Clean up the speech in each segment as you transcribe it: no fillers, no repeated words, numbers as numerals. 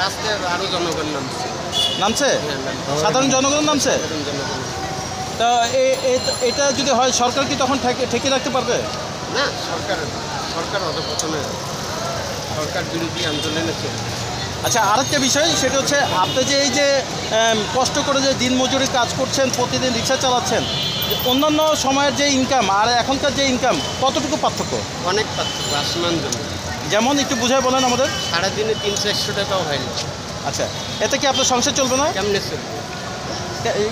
রাস্তায় আরও জনগণ নামছে সাধারণ জনগণ নামছে। তা এটা যদি হয় সরকার কি তখন ঠেকে রাখতে পারবে? না, সরকার অধপতনে, সরকার বিরোধী আন্দোলনে চলবে। আচ্ছা, আরেকটা বিষয়, সেটা হচ্ছে আপনি যে এই যে কষ্ট করে যে দিনমজুরি কাজ করছেন, প্রতিদিন রিক্সা চালাচ্ছেন, অন্যান্য সময়ের যে ইনকাম আর এখনকার যে ইনকাম কতটুকু পার্থক্য? অনেক পার্থক্য, আসমান জমি। যেমন একটু বুঝায় বলেন আমাদের। সারাদিনে 300-400 টাকাও হয় না। আচ্ছা, এতে কি আপনার সংসার চলবে না? কেমনে চলবে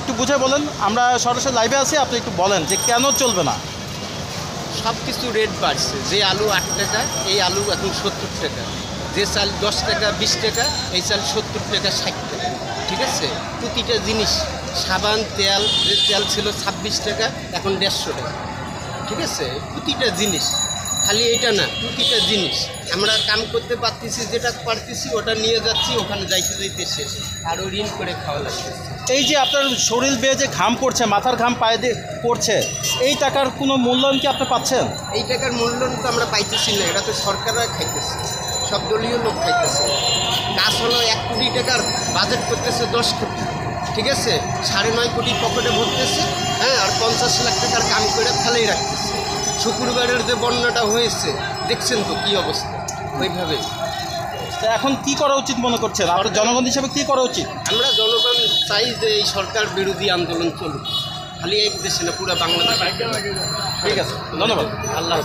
একটু বুঝায় বলেন। আমরা সরাসরি লাইভে আছি, আপনি একটু বলেন যে কেন চলবে না। সব কিছু রেট বাড়ছে। যে আলু 8 টাকা, এই আলু এখন 70 টাকা। যে চাল 10 টাকা 20 টাকা, এই চাল 70 টাকা 60 টাকা। ঠিক আছে, প্রতিটা জিনিস, সাবান, তেল, যে তেল ছিল 26 টাকা, এখন 150 টাকা। ঠিক আছে, প্রতিটা জিনিস, খালি এটা না, প্রতিটা জিনিস। আমরা কাম করতে পারতেছি, যেটা পারতেছি ওটা নিয়ে যাচ্ছি, ওখানে যাইতে শেষ, আরও ঋণ করে খাওয়া লাগছে। এই যে আপনার শরীর বেয়ে যে ঘাম পড়ছে, মাথার ঘাম পায়ে দিয়ে পড়ছে, এই টাকার কোনো মূল্যায়ন কি আপনি পাচ্ছেন? এই টাকার মূল্যায়ন তো আমরা পাইতেছি না, এটা তো সরকাররা খাইতেছে, সব দলীয় লোক খাইতেছে। কাজ হলো 1 কোটি টাকার বাজেট করতেছে 10 কোটি। ঠিক আছে, 9.5 কোটি পকেটে ভরতেছে, হ্যাঁ, আর 50 লাখ টাকার কাম করে ফেলেই রাখতেছে। শুক্রবারের যে বন্যাটা হয়েছে দেখছেন তো কী অবস্থা, ওইভাবে। তা এখন কি করা উচিত মনে করছেন আপনার জনগণ হিসেবে? কি করা উচিত? আমরা জনগণ চাই যে এই সরকার বিরোধী আন্দোলন চলুক, খালি এই দেশে না, পুরো বাংলাদেশ। ঠিক আছে, ধন্যবাদ। আল্লাহ।